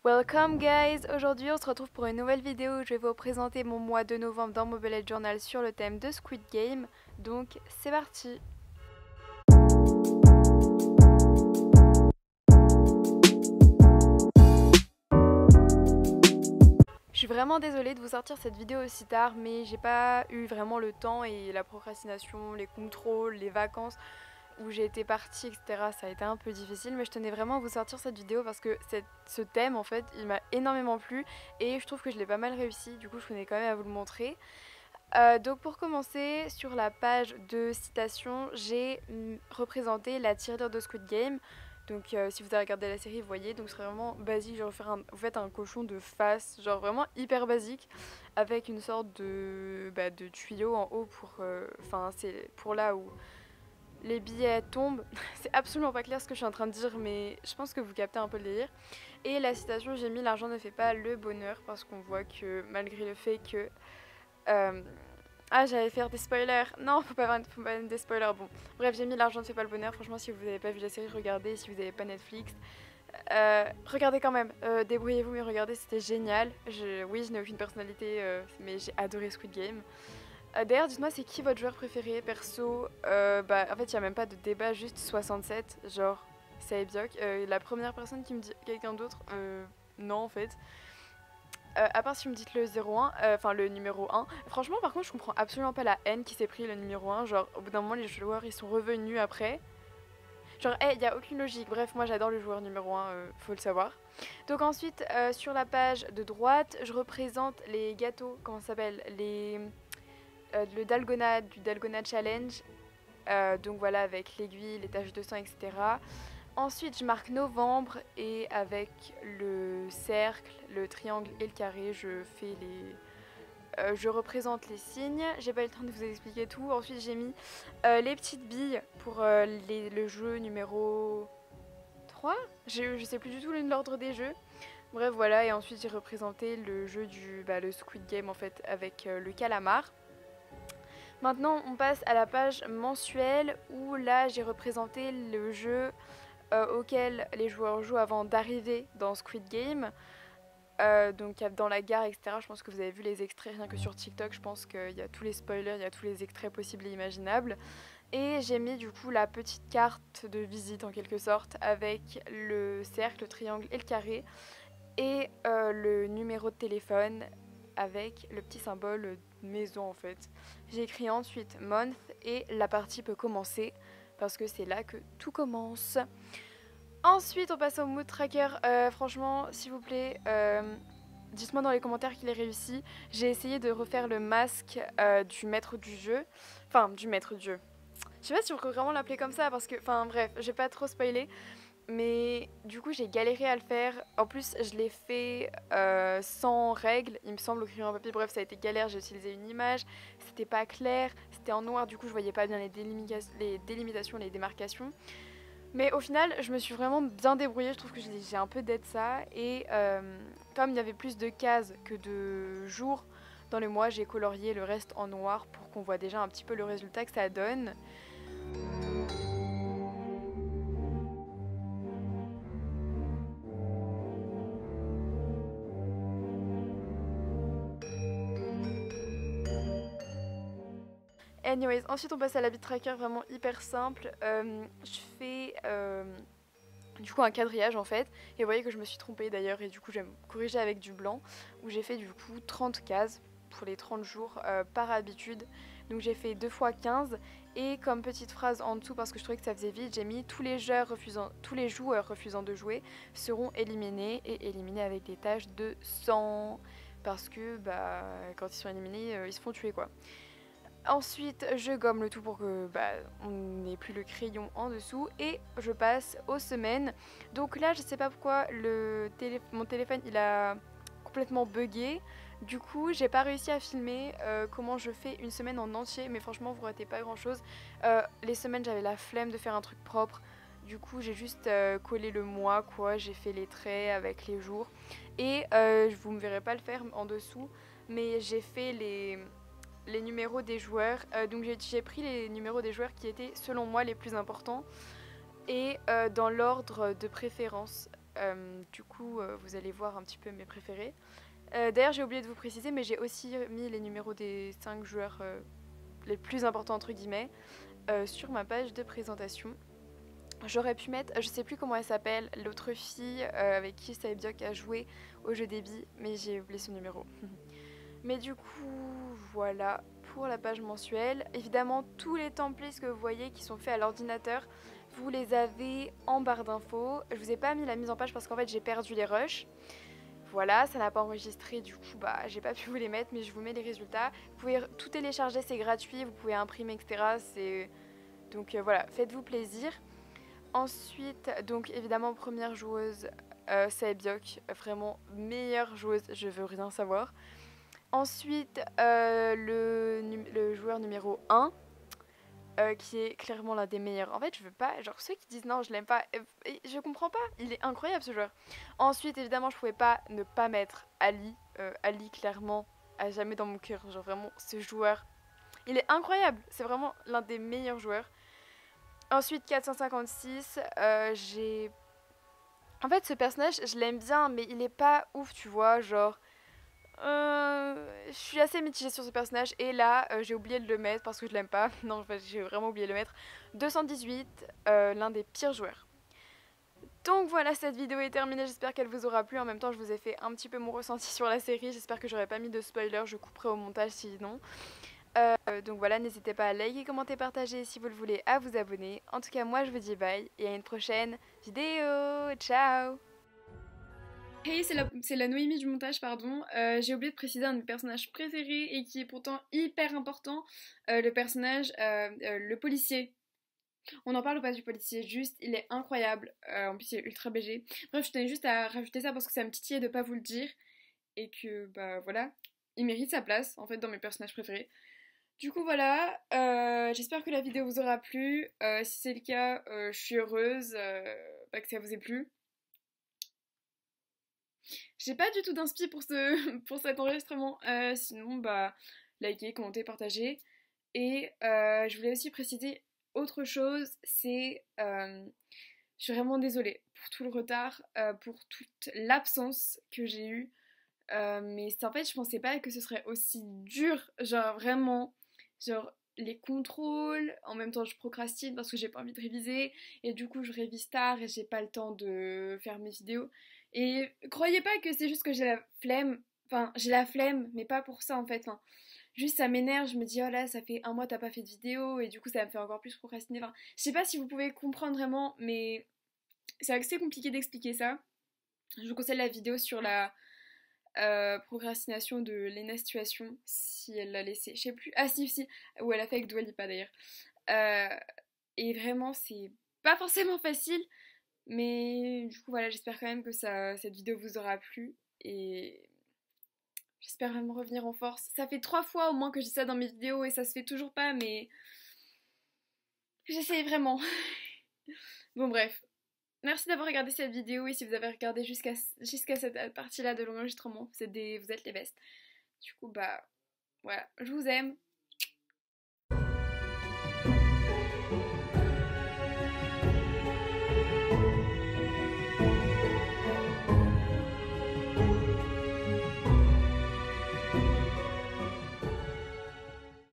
Welcome guys! Aujourd'hui on se retrouve pour une nouvelle vidéo où je vais vous présenter mon mois de novembre dans mon bullet journal sur le thème de Squid Game. Donc c'est parti! Je suis vraiment désolée de vous sortir cette vidéo aussi tard, mais j'ai pas eu vraiment le temps et la procrastination, les contrôles, les vacances où j'ai été partie, etc. Ça a été un peu difficile, mais je tenais vraiment à vous sortir cette vidéo parce que ce thème en fait il m'a énormément plu et je trouve que je l'ai pas mal réussi, du coup je tenais quand même à vous le montrer. Donc pour commencer, sur la page de citation, j'ai représenté la tirelire de Squid Game. Donc si vous avez regardé la série, vous voyez, donc c'est vraiment basique, genre vous faites un cochon de face, genre vraiment hyper basique, avec une sorte de tuyau en haut pour, enfin c'est pour là où les billets tombent. C'est absolument pas clair ce que je suis en train de dire, mais je pense que vous captez un peu le délire. Et la citation, j'ai mis l'argent ne fait pas le bonheur, parce qu'on voit que malgré le fait que euh, ah, j'allais faire des spoilers. Non, faut pas des spoilers. Bon, bref, j'ai mis l'argent ne fait pas le bonheur. Franchement, si vous n'avez pas vu la série, regardez. Si vous n'avez pas Netflix, regardez quand même. Débrouillez-vous, mais regardez, c'était génial. Oui, je n'ai aucune personnalité, mais j'ai adoré Squid Game. D'ailleurs, dites-moi, c'est qui votre joueur préféré, perso? En fait, il n'y a même pas de débat, juste 67. Genre, c'est Ebiok. La première personne qui me dit quelqu'un d'autre, non, en fait. À part si vous me dites le 01, enfin le numéro 1. Franchement, par contre, je comprends absolument pas la haine qui s'est pris le numéro 1. Genre, au bout d'un moment, les joueurs ils sont revenus après. Genre, il y a aucune logique. Bref, moi j'adore le joueur numéro 1, faut le savoir. Donc, ensuite, sur la page de droite, je représente les gâteaux, comment ça s'appelle le Dalgona, du Dalgona Challenge. Donc, voilà, avec l'aiguille, les taches de sang, etc. Ensuite, je marque novembre et avec le cercle, le triangle et le carré, je représente les signes. J'ai pas eu le temps de vous expliquer tout. Ensuite, j'ai mis les petites billes pour le jeu numéro 3. Je sais plus du tout l'ordre des jeux. Bref, voilà. Et ensuite, j'ai représenté le jeu le Squid Game en fait avec le calamar. Maintenant, on passe à la page mensuelle où là, j'ai représenté le jeu auquel les joueurs jouent avant d'arriver dans Squid Game. Donc dans la gare, etc. Je pense que vous avez vu les extraits rien que sur TikTok. Je pense qu'il y a tous les spoilers, il y a tous les extraits possibles et imaginables. Et j'ai mis du coup la petite carte de visite en quelque sorte avec le cercle, le triangle et le carré. Et le numéro de téléphone avec le petit symbole maison en fait. J'ai écrit ensuite month et la partie peut commencer parce que c'est là que tout commence. Ensuite, on passe au mood tracker. Franchement, s'il vous plaît, dites-moi dans les commentaires qu'il est réussi. J'ai essayé de refaire le masque du maître du jeu. Enfin, du maître du jeu. Je sais pas si on peut vraiment l'appeler comme ça parce que, enfin bref, j'ai pas trop spoilé. Mais du coup, j'ai galéré à le faire. En plus, je l'ai fait sans règles, il me semble, au crayon à papier. Bref, ça a été galère. J'ai utilisé une image. C'était pas clair. C'était en noir. Du coup, je voyais pas bien les délimitations, les démarcations. Mais au final, je me suis vraiment bien débrouillée. Je trouve que j'ai un peu d'aide ça. Et comme il y avait plus de cases que de jours dans le mois, j'ai colorié le reste en noir pour qu'on voit déjà un petit peu le résultat que ça donne. Anyways, ensuite on passe à l'habit tracker vraiment hyper simple. Je fais du coup un quadrillage en fait. Et vous voyez que je me suis trompée d'ailleurs et du coup je vais me corriger avec du blanc. Où j'ai fait du coup 30 cases pour les 30 jours par habitude. Donc j'ai fait 2 fois 15. Et comme petite phrase en dessous, parce que je trouvais que ça faisait vite, j'ai mis tous les joueurs refusant de jouer seront éliminés et éliminés avec des taches de sang. Parce que quand ils sont éliminés, ils se font tuer quoi. Ensuite, je gomme le tout pour que on n'ait plus le crayon en dessous et je passe aux semaines. Donc là, je sais pas pourquoi mon téléphone il a complètement buggé. Du coup, j'ai pas réussi à filmer comment je fais une semaine en entier, mais franchement, vous ratez pas grand chose. Les semaines, j'avais la flemme de faire un truc propre. Du coup, j'ai juste collé le mois, quoi. J'ai fait les traits avec les jours. Et vous me verrez pas le faire en dessous, mais j'ai fait les numéros des joueurs. Donc j'ai pris les numéros des joueurs qui étaient selon moi les plus importants et dans l'ordre de préférence. Du coup, vous allez voir un petit peu mes préférés. D'ailleurs, j'ai oublié de vous préciser, mais j'ai aussi mis les numéros des 5 joueurs les plus importants entre guillemets sur ma page de présentation. J'aurais pu mettre, je sais plus comment elle s'appelle, l'autre fille avec qui Saebioc a joué au jeu des billes, mais j'ai oublié son numéro. Mais du coup, voilà pour la page mensuelle. Évidemment, tous les templates que vous voyez qui sont faits à l'ordinateur, vous les avez en barre d'infos. Je vous ai pas mis la mise en page parce qu'en fait j'ai perdu les rushs. Voilà, ça n'a pas enregistré, du coup bah j'ai pas pu vous les mettre, mais je vous mets les résultats. Vous pouvez tout télécharger, c'est gratuit, vous pouvez imprimer, etc. Donc voilà, faites-vous plaisir. Ensuite, donc évidemment première joueuse, Saebioc, vraiment meilleure joueuse, je veux rien savoir. Ensuite, le joueur numéro 1, qui est clairement l'un des meilleurs. En fait, je veux pas, genre ceux qui disent non, je l'aime pas, je comprends pas, il est incroyable ce joueur. Ensuite, évidemment, je pouvais pas ne pas mettre Ali. Ali, clairement, à jamais dans mon cœur. Genre vraiment, ce joueur, il est incroyable, c'est vraiment l'un des meilleurs joueurs. Ensuite, 456, j'ai... En fait, ce personnage, je l'aime bien, mais il est pas ouf, tu vois, genre... je suis assez mitigée sur ce personnage et là j'ai oublié de le mettre parce que je l'aime pas. Non, en fait, j'ai vraiment oublié de le mettre. 218, l'un des pires joueurs. Donc voilà, cette vidéo est terminée, j'espère qu'elle vous aura plu. En même temps, je vous ai fait un petit peu mon ressenti sur la série. J'espère que j'aurais pas mis de spoiler, je couperai au montage sinon. Donc voilà, n'hésitez pas à liker, commenter, partager si vous le voulez, à vous abonner. En tout cas, moi je vous dis bye et à une prochaine vidéo. Ciao! Hey, c'est la Noémie du montage, pardon. J'ai oublié de préciser un de mes personnages préférés et qui est pourtant hyper important, le personnage, le policier. On n'en parle pas du policier, juste, il est incroyable. En plus, il est ultra BG. Bref, je tenais juste à rajouter ça parce que ça me titillait de pas vous le dire et que, bah voilà, il mérite sa place, en fait, dans mes personnages préférés. Du coup, voilà, j'espère que la vidéo vous aura plu. Si c'est le cas, je suis heureuse bah, que ça vous ait plu. J'ai pas du tout d'inspi pour, pour cet enregistrement. Sinon, bah, likez, commentez, partagez. Et je voulais aussi préciser autre chose, c'est... je suis vraiment désolée pour tout le retard, pour toute l'absence que j'ai eue. Mais en fait, je pensais pas que ce serait aussi dur. Genre, vraiment, genre, les contrôles, en même temps je procrastine parce que j'ai pas envie de réviser et du coup je révise tard et j'ai pas le temps de faire mes vidéos. Et croyez pas que c'est juste que j'ai la flemme, enfin j'ai la flemme mais pas pour ça en fait. Enfin, juste ça m'énerve, je me dis oh là ça fait un mois t'as pas fait de vidéo et du coup ça me fait encore plus procrastiner. Enfin, je sais pas si vous pouvez comprendre vraiment mais c'est assez compliqué d'expliquer ça. Je vous conseille la vidéo sur la procrastination de Lena Situation, si elle l'a laissé, je sais plus, ah si si, ou elle a fait avec Dua Lipa d'ailleurs. Euh, et vraiment c'est pas forcément facile, mais du coup voilà, j'espère quand même que cette vidéo vous aura plu et j'espère vraiment revenir en force. Ça fait 3 fois au moins que je dis ça dans mes vidéos et ça se fait toujours pas, mais j'essaye vraiment. Bon bref, merci d'avoir regardé cette vidéo et si vous avez regardé jusqu'à cette partie-là de l'enregistrement, vous êtes les bestes. Du coup, bah, voilà, je vous aime.